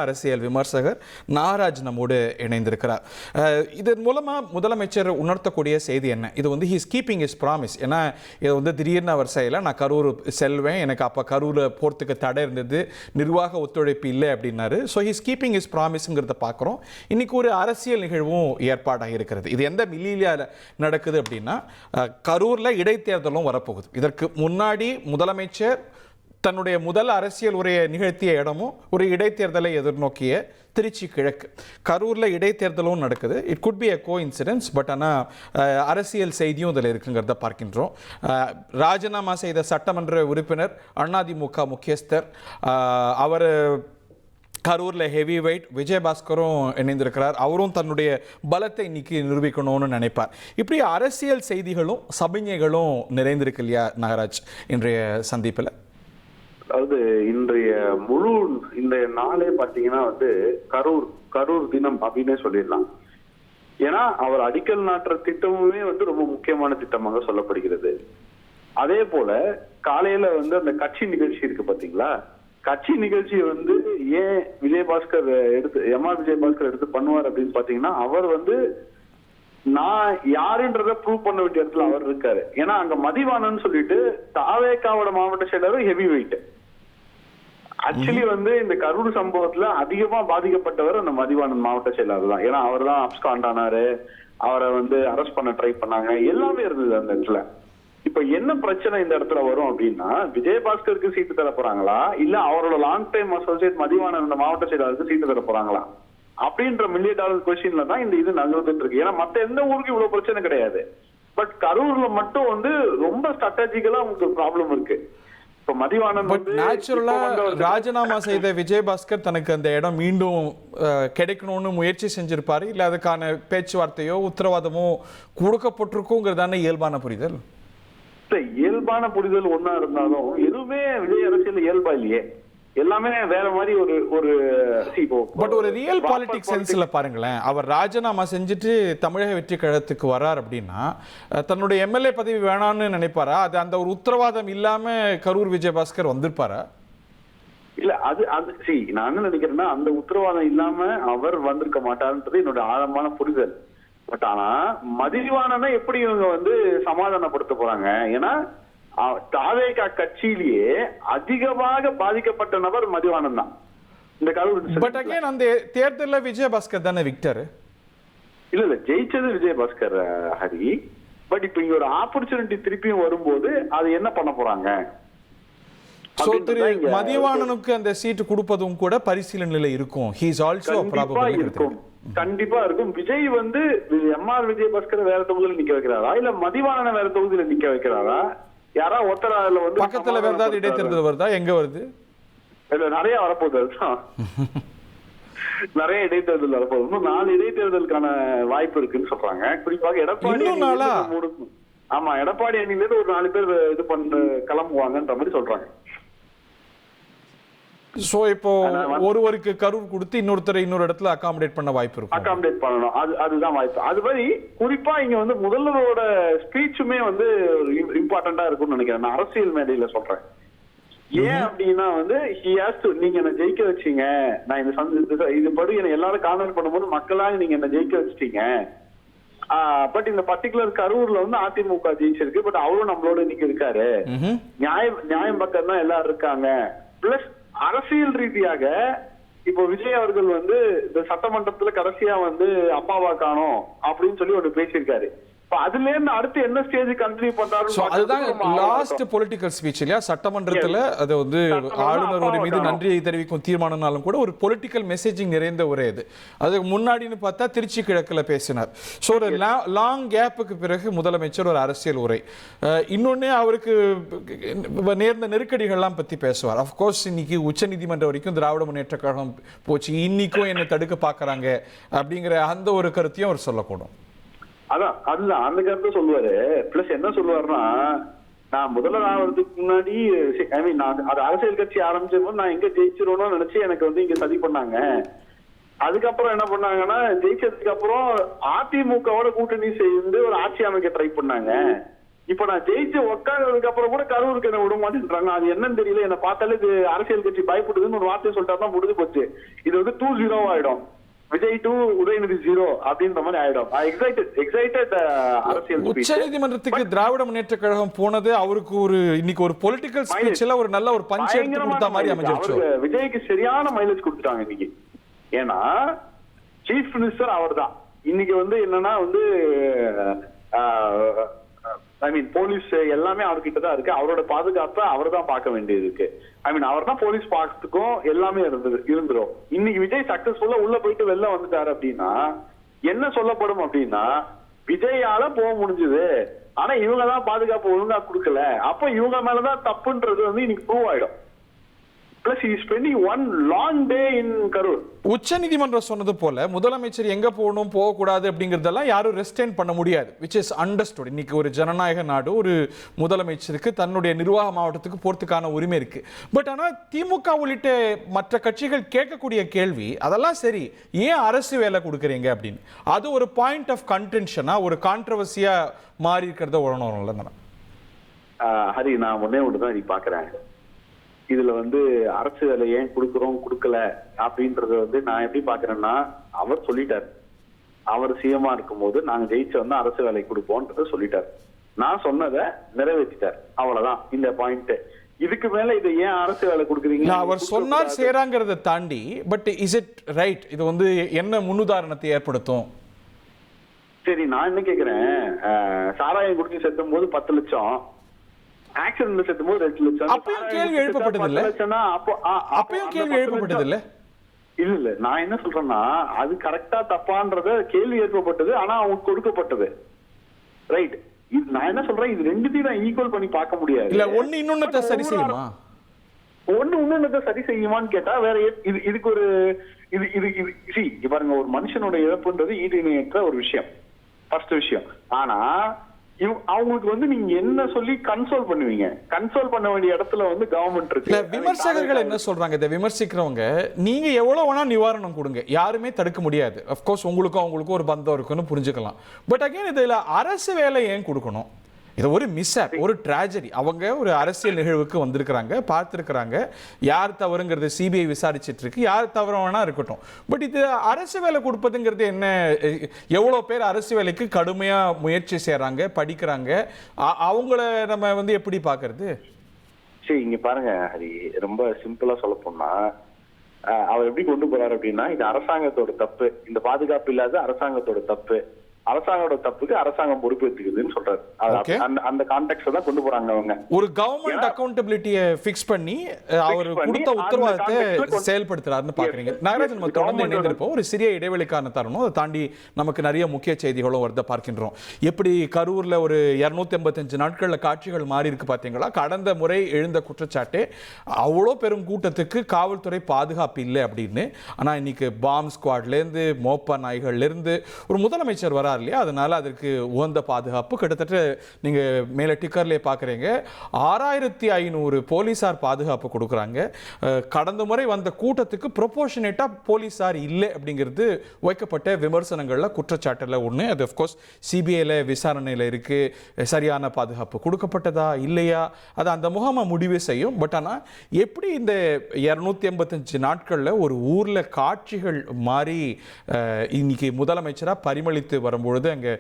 அரசியல் விமர்சகர் நாகராஜ் நம்மோடு இணைந்திருக்கிறார். இதன் மூலமாக முதலமைச்சர் உணர்த்தக்கூடிய செய்தி என்ன? இது வந்து ஹீஸ் கீப்பிங் இஸ் ப்ராமிஸ். ஏன்னா இது வந்து திடீர்னு அவர் செய்யலை, நான் கரூர் செல்வேன், எனக்கு அப்போ கரூரில் போகிறதுக்கு தடை இருந்தது, நிர்வாக ஒத்துழைப்பு இல்லை அப்படின்னாரு. ஸோ ஹீஸ் கீப்பிங் இஸ் ப்ராமிஸுங்கிறத பார்க்குறோம். இன்றைக்கி ஒரு அரசியல் நிகழ்வும் ஏற்பாடாக இருக்கிறது. இது எந்த மில்லியில் நடக்குது அப்படின்னா, கரூரில் இடைத்தேர்தலும் வரப்போகுது. இதற்கு முன்னாடி முதலமைச்சர் தன்னுடைய முதல் அரசியல் உரையை நிகழ்த்திய இடமும் ஒரு இடைத்தேர்தலை எதிர்நோக்கிய திருச்சி கிழக்கு. கரூரில் இடைத்தேர்தலும் நடக்குது. It could be a coincidence. But ஆனால் அரசியல் செய்தியும் இதில் இருக்குங்கிறத பார்க்கின்றோம். ராஜினாமா செய்த சட்டமன்ற உறுப்பினர் அதிமுக முக்கியஸ்தர் அவர் கரூரில் ஹெவி வெயிட் விஜயபாஸ்கரும் இணைந்திருக்கிறார். அவரும் தன்னுடைய பலத்தை இன்னைக்கு நிரூபிக்கணும்னு நினைப்பார். இப்படி அரசியல் செய்திகளும் சமிஞைகளும் நிறைந்திருக்கு இல்லையா நாகராஜ் இன்றைய சந்திப்பில்? அதாவது இன்றைய நாளே பாத்தீங்கன்னா கரூர் தினம் அப்படின்னே சொல்லிடலாம். ஏன்னா அவர் அடிக்கல் நாட்டுற திட்டமுமே ரொம்ப முக்கியமான திட்டமாக சொல்லப்படுகிறது. அதே போல காலையில அந்த கட்சி நிகழ்ச்சி இருக்கு பாத்தீங்களா, கட்சி நிகழ்ச்சி ஏன் விஜயபாஸ்கர் எடுத்து பண்ணுவார் அப்படின்னு பாத்தீங்கன்னா, அவர் நான் யாருன்றத ப்ரூவ் பண்ண வேண்டிய இடத்துல அவர் இருக்காரு. ஏன்னா அங்க மதிவானன் சொல்லிட்டு தாவேக்காவோட மாவட்ட செயலர் ஹெவி வெயிட். ஆக்சுவலி இந்த கரூர் சம்பவத்துல அதிகமா பாதிக்கப்பட்டவர் அந்த மதிவானன் மாவட்ட செயலாளர் தான். ஏன்னா அவர் தான் அப்ஸ்காண்ட் ஆனாரு, அவரை அரெஸ்ட் பண்ண ட்ரை பண்ணாங்க, எல்லாமே இருந்தது அந்த இடத்துல. இப்ப என்ன பிரச்சனை இந்த இடத்துல வரும் அப்படின்னா, விஜயபாஸ்கருக்கு சீட்டு தர போறாங்களா இல்ல அவரோட லாங் டைம் அசோசியேட் மதிவானன் அந்த மாவட்ட செயலாளருக்கு சீட்டு தர போறாங்களா அப்படின்ற $1 மில்லியன் கொஸ்டின்ல தான் இந்த இது நகர்ந்துட்டு இருக்கு. ஏன்னா மத்த எந்த ஊருக்கு இவ்வளவு பிரச்சனை கிடையாது. பட் கரூர்ல மட்டும் ரொம்ப ஸ்ட்ராட்டஜிக்கலா உங்களுக்கு ப்ராப்ளம் இருக்கு. ராஜினாமா செய்த விஜயபாஸ்கர் தனக்கு அந்த இடம் மீண்டும் கிடைக்கணும்னு முயற்சி செஞ்சிருப்பாரு, இல்ல அதுக்கான பேச்சுவார்த்தையோ உத்தரவாதமோ கொடுக்கப்பட்டிருக்குங்கிறதான இயல்பான புரிதல். இயல்பான புரிதல் ஒன்னா இருந்தாலும் எதுவுமே விஜய் அரசியல் இயல்பா இல்லையே, எல்லாமே வேற மாதிரி ஒரு ரியல் பாலிடிக்ஸ் சென்ஸ்ல பாருங்களேன். அவர் ராஜினாமா செஞ்சுட்டு தமிழக வெற்றி கழகத்துக்கு வர்றார் அப்படின்னா தன்னுடைய எம்எல்ஏ பதவி வேணாம்னு நினைப்பாரா? அது அந்த ஒரு உத்தரவாதம் இல்லாம கரூர் விஜயபாஸ்கர் வந்திருப்பாரா? இல்ல நான் என்ன நினைக்கிறேன்னா, அந்த உத்தரவாதம் இல்லாம அவர் வந்திருக்க மாட்டாருன்றது என்னோட ஆழமான புரிதல். பட் ஆனா மதிவானனை எப்படி இவங்க சமாதானப்படுத்த போறாங்க? ஏன்னா தாவேகா கட்சியிலேயே அதிகமாக பாதிக்கப்பட்ட நபர் மதிவானன் தான் இந்த கரூர். பட் அகைன் அந்த தேர்தலில் விஜயபாஸ்கர் தானே விக்டர். இல்ல ஜெயிச்சது விஜயபாஸ்கர் ஹரி. பட் இப்ப இங்க ஒரு ஆப்பர்ச்சுனிட்டி திருப்பியும் வரும்போது அது என்ன பண்ண போறாங்க? மதிவானனுக்கு அந்த சீட்டு கொடுப்பதும் கூட பரிசீலனையில இருக்கும். ஹி இஸ் ஆல்சோ ப்ராபபிள் இருக்கும். கண்டிப்பா இருக்கும். விஜய் விஜயபாஸ்கர் வேற தொகுதியில் நிக்க வைக்கிறாரா இல்ல மதிவானனை வேற தொகுதியில நிக்க வைக்கிறாரா? யாரா ஒருத்தரால பக்கத்துல வேற ஏதாவது இடைத்தேர்தல் வருதா? எங்க வருது? நிறைய வரப்போகுது. நிறைய இடைத்தேர்தல் வரப்போகுது. இன்னும் 4 இடைத்தேர்தலுக்கான வாய்ப்பு இருக்குன்னு சொல்றாங்க. குறிப்பாக எடப்பாடி அணில இருந்து ஒரு 4 பேர் இது பண்ண கிளம்புவாங்கன்ற மாதிரி சொல்றாங்க. சோ இப்போ ஒருவருக்கு கரூர் கொடுத்து இன்னொருத்தரை இன்னொரு இடத்துல அகாமடேட் பண்ண வாய்ப்பு இருக்கும். அகாமடேட் பண்ணணும், அதுதான் வாய்ப்பு. அது மாதிரி குறிப்பா இங்க முதல்வரோட ஸ்பீச்சுமே இம்பார்ட்டண்டா இருக்கும்னு நினைக்கிறேன். நான் அரசியல் மேடையில சொல்றேன். ஏன் அப்படின்னா நீங்க என்ன ஜெயிக்க வச்சீங்க, நான் இது படி என்ன எல்லாரும் கான்வென்ட் பண்ணும்போது மக்களாக நீங்க என்ன ஜெயிக்க வச்சிட்டீங்க. பட் இந்த பர்டிகுலர் கரூர்ல அதிமுக ஜெயிச்சிருக்கு. பட் அவரும் நம்மளோட இன்னைக்கு இருக்காரு. நியாயம் பக்கம் தான் எல்லாரும் இருக்காங்க. பிளஸ் அரசியல் ரீதியாக இப்போ விஜய் அவர்கள் இந்த சட்டமன்றத்துல கடைசியா அப்பாவா காணோம் அப்படின்னு சொல்லி ஒண்ணு பேசியிருக்காரு. அதுல இருந்து அடுத்து என்ன ஸ்டேஜ் கண்டினியூ பண்றாரு? அதுதான் லாஸ்ட் பொலிட்டிக்கல் ஸ்பீச் இல்லையா சட்டமன்றத்துல. அது ஆளுநர் மீது நன்றியை தெரிவிக்கும் தீர்மானம்னாலும் கூட ஒரு பொலிட்டிக்கல் மெசேஜிங் நிறைந்த ஒரே இது. அதுக்கு முன்னாடின்னு பார்த்தா திருச்சி கிழக்குல பேசினார். ஸோ ஒரு லாங் கேப்புக்கு பிறகு முதலமைச்சர் ஒரு அரசியல் உரை. இன்னொன்னு அவருக்கு நேர்ந்த நெருக்கடிகள்லாம் பத்தி பேசுவார். அப்கோர்ஸ் இன்னைக்கு உச்ச நீதிமன்றம் வரைக்கும் திராவிட முன்னேற்ற கழகம் போச்சு, இன்னைக்கும் என்ன தடுக்க பாக்குறாங்க அப்படிங்கிற அந்த ஒரு கருத்தையும் அவர் சொல்லக்கூடும். அதுதான் அந்த கருத்தை சொல்லுவாரு. பிளஸ் என்ன சொல்லுவாருன்னா, நான் முதல்ல ஆகிறதுக்கு முன்னாடி நான் அது அரசியல் கட்சி ஆரம்பிச்சப்போ நான் எங்க ஜெயிச்சிருவோம்னு நினைச்சு எனக்கு இங்க சதி பண்ணாங்க. அதுக்கப்புறம் என்ன பண்ணாங்கன்னா, ஜெயிச்சதுக்கு அப்புறம் அதிமுகவோட கூட்டணி சேர்ந்து ஒரு ஆட்சி அமைக்க ட்ரை பண்ணாங்க. இப்ப நான் ஜெயிச்சு உட்கார்ந்ததுக்கு அப்புறம் கூட கரூருக்கு என்ன விட மாட்டேன்றாங்க. அது என்னன்னு தெரியல. என்ன பார்த்தாலே இது அரசியல் கட்சி பயப்படுதுன்னு ஒரு வார்த்தையை சொல்லிட்டா தான் முடிஞ்சு போச்சு. இது வந்து 2-0 ஆயிடும். விஜய் 2 உதயநிதி 0 அப்படின்ற மாதிரி ஆயிடும். எக்ஸைட்டட் அரசியல் உச்ச நீதிமன்றத்துக்கு திராவிட முன்னேற்ற கழகம் போனது அவருக்கு ஒரு இன்னைக்கு ஒரு பொலிட்டிக்கல் ஸ்பீச்ல ஒரு நல்ல ஒரு பஞ்ச் எடுத்து கொடுத்த மாதிரி அமைஞ்சிருச்சு. விஜய்க்கு சரியான மைலேஜ் கொடுத்துட்டாங்க இன்னைக்கு. ஏன்னா சீஃப் மினிஸ்டர் அவர் தான். இன்னைக்கு வந்து என்னன்னா வந்து போலீஸ் எல்லாமே அவர்கிட்ட தான் இருக்கு. அவரோட பாதுகாப்பை அவர் தான் பார்க்க வேண்டியது இருக்கு. அவர் தான் போலீஸ் பார்க்கறதுக்கும் எல்லாமே இருந்துரும். இன்னைக்கு விஜய் சக்சஸ்ஃபுல்லா உள்ள போயிட்டு வெளில வந்துட்டாரு அப்படின்னா என்ன சொல்லப்படும் அப்படின்னா, விஜயால போக முடிஞ்சது, ஆனா இவங்க தான் பாதுகாப்பு ஒழுங்கா கொடுக்கல, அப்ப இவங்க மேலதான் தப்புன்றது வந்து இன்னைக்கு ப்ரூவ் ஆயிடும். Plus he is spending one long day in Karur. உச்ச நீதிமன்றம் சொன்னது போல முதலமைச்சர் எங்க போகணும் போகக்கூடாது அப்படிங்கறதெல்லாம் யாரும் ரெஸ்ட்ரெயின் பண்ண முடியாது, which is understood. இன்னைக்கு ஒரு ஜனநாயக நாடு, ஒரு முதலமைச்சருக்கு தன்னுடைய நிர்வாக மாவட்டத்துக்கு போறதுக்கான உரிமை இருக்கு. பட் ஆனா திமுக உள்ளிட்ட மற்ற கட்சிகள் கேட்கக்கூடிய கேள்வி அதெல்லாம் சரி, ஏன் அரசு வேலை கொடுக்குறீங்க அப்படின்னு. அது ஒரு பாயிண்ட் ஆஃப் கன்டென்ஷனா, ஒரு கான்ட்ரவர்சியா மாறி இருக்கிறத உணரணும்ல. ஹரி, நான் ஒன்னே ஒன்றுதான் நீ பாக்குறேன். இதுல வந்து அரசு வேலை ஏன் கொடுக்குறோம் கொடுக்கல அப்படின்றத வந்து நான் எப்படி பாக்குறேன்னா, அவர் சொல்லிட்டார். அவர் சிஎம்மா இருக்கும்போது நாங்க ஜெயிச்சு வந்து அரசு வேலை கொடுப்போம்ன்றத சொல்லிட்டார். நான் சொன்னதை நிறைவேற்றிட்டார். அவ்வளவுதான் இந்த பாயிண்ட். இதுக்கு மேல இதை ஏன் அரசு வேலை கொடுக்குறீங்க அவர் சொன்னார் சேராங்கிறத தாண்டி, பட் இஸ் இட் ரைட்? இது வந்து என்ன முன்னுதாரணத்தை ஏற்படுத்தும்? சரி, நான் என்ன கேக்குறேன், சாராயம் குடிச்சு செத்தும் போது 10 லட்சம், ஆக்சிடென்ட்ல செத்தும் போது 2 லட்சம், அப்பயும் கேள்வி எழுப்பப்பட்டது இல்ல? அப்பயும் கேள்வி எழுப்பப்பட்டது இல்ல? இல்ல, நான் என்ன சொல்றேன்னா, அது கரெக்டா தப்பான்றத கேள்வி எழுப்பப்பட்டது, ஆனா அவங்க கொடுக்கப்பட்டது. ரைட். நான் என்ன சொல்றேன், இது ரெண்டுத்தையும் நான் ஈக்குவல் பண்ணி பார்க்க முடியாது. இல்ல ஒன்னு இன்னொன்னத சரி செய்யுமா? ஒன்னு இன்னொன்னத சரி செய்யுமான்னு கேட்டா வேற இதுக்கு ஒரு இது பாருங்க, ஒரு மனுஷனோட இழப்புன்றது ஈடுணையற்ற ஒரு விஷயம், ஃபர்ஸ்ட் விஷயம். ஆனா அவங்களுக்கு வந்து நீங்க என்ன சொல்லி கன்சோல் பண்ணுவீங்க? கன்சோல் பண்ண வேண்டிய இடத்துல வந்து கவர்மெண்ட் இருக்கு. விமர்சகர்கள் என்ன சொல்றாங்க, இதை விமர்சிக்கிறவங்க, நீங்க எவ்வளவு வேணா நிவாரணம் கொடுங்க, யாருமே தடுக்க முடியாது. அப்கோர்ஸ் உங்களுக்கும் அவங்களுக்கும் ஒரு பந்தம் இருக்குன்னு புரிஞ்சுக்கலாம். பட் அகைன் இதுல அரசு வேலை ஏன் கொடுக்கணும்? இது ஒரு மிஸ்அப், ஒரு ட்ராஜடி. அவங்க ஒரு அரசியல் நிகழ்வுக்கு வந்திருக்கிறாங்க, பார்த்துருக்கிறாங்க. யார் தவறுங்கிறது சிபிஐ விசாரிச்சுட்டு இருக்கு, யார் தவறு வேணா இருக்கட்டும். பட் இது அரசு வேலை கொடுப்பதுங்கிறது என்ன? எவ்வளோ பேர் அரசு வேலைக்கு கடுமையாக முயற்சி செய்கிறாங்க, படிக்கிறாங்க, அவங்கள நம்ம வந்து எப்படி பார்க்கறது? சரி, இங்க பாருங்க ஹரி, ரொம்ப சிம்பிளா சொல்ல போனா அவர் எப்படி கொண்டு போறாரு அப்படின்னா, இது அரசாங்கத்தோட தப்பு, இந்த பாதுகாப்பு இல்லாத அரசாங்கத்தோட தப்பு, அரசாங்கோட தப்புக்கு அரசாங்கம் பொறுப்பேற்றுக்குதுன்னு சொல்றாரு. அந்த கான்டெக்ஸ்ட் தான் கொண்டு போறாங்க அவங்க. ஒரு கவர்மெண்ட் அக்கௌண்டபிலிட்டியை ஃபிக்ஸ் பண்ணி அவர் கொடுத்த உத்தரவாதத்தை செயல்படுத்துறாருன்னு பாக்குறீங்க. நாகராஜன், நம்ம தொடர்ந்து இணைந்திருப்போம். ஒரு சிறிய இடைவெளிக்கான தருணம், அதை தாண்டி நமக்கு நிறைய முக்கிய செய்திகளும் வருத பார்க்கின்றோம். எப்படி கரூர்ல ஒரு 285 நாட்கள்ல காட்சிகள் மாறி இருக்கு பாத்தீங்களா? கடந்த முறை எழுந்த குற்றச்சாட்டு அவ்வளோ பெரும் கூட்டத்துக்கு காவல்துறை பாதுகாப்பு இல்லை அப்படின்னு. ஆனா இன்னைக்கு பாம் ஸ்குவாட்ல இருந்து, மோப்ப நாய்கள்ல இருந்து ஒரு முதலமைச்சர் வர இல்லையா, அதனால அதற்கு உகந்த பாதுகாப்பு. கிட்டத்தட்ட நீங்க மேல டிக்கர்லயே பாக்குறீங்க, 6500 போலீசார் பாதுகாப்பு கொடுக்குறாங்க. கடந்த முறை வந்த கூட்டத்துக்கு ப்ரொபோர்ஷனேட்டா போலீசார் இல்லை அப்படிங்கிறது வைக்கப்பட்ட விமர்சனங்கள்ல குற்றச்சாட்டுல ஒண்ணு. அது ஆஃப்கோர்ஸ் சிபிஐல விசாரணையில இருக்கு. சரியான பாதுகாப்பு கொடுக்கப்பட்டதா இல்லையா அது அந்த முகாமை முடிவு செய்யும். பட் ஆனா எப்படி இந்த 285 நாட்கள்ல ஒரு ஊர்ல காட்சிகள் மாறி இன்னைக்கு முதலமைச்சரா பரிமளித்து வரும்பொழுது அங்கே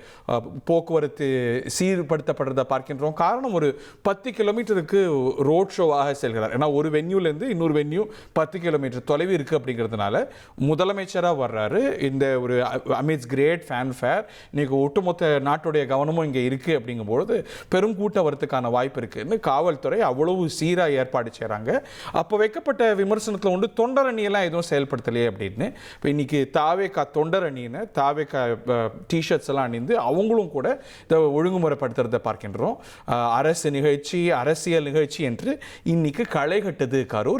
போக்குவரத்து சீர்படுத்தப்படுறதை பார்க்கின்றோம். காரணம், ஒரு 10 கிலோமீட்டருக்கு ரோட் ஷோவாக செல்கிறார். ஏன்னா ஒரு வென்யூலேருந்து இன்னொரு வென்யூ 10 கிலோமீட்டர் தொலைவு இருக்குது அப்படிங்கிறதுனால முதலமைச்சராக வர்றாரு. இந்த ஒரு அமிட்ஸ் கிரேட் ஃபேன்ஃபேர், இன்னைக்கு ஒட்டுமொத்த நாட்டுடைய கவனமும் இங்கே இருக்குது. அப்படிங்கும்பொழுது பெரும் கூட்டம் வரத்துக்கான வாய்ப்பு இருக்குன்னு காவல்துறை அவ்வளவு சீராக ஏற்பாடு செய்கிறாங்க. அப்போ வைக்கப்பட்ட விமர்சனத்தில் உண்டு, தொண்டரணியெல்லாம் எதுவும் செயல்படுத்தலையே அப்படின்னு. இப்போ இன்னைக்கு தாவேக்கா தொண்டரணின்னு தாவேக்கா டிஷர்ட்ஸ் எல்லாம் அணிந்து அவங்களும் கூட இதை ஒழுங்குமுறைப்படுத்துறதை பார்க்கின்றோம். அரசு நிகழ்ச்சி, அரசியல் நிகழ்ச்சி என்று இன்னைக்கு களை கட்டுது கரூர்.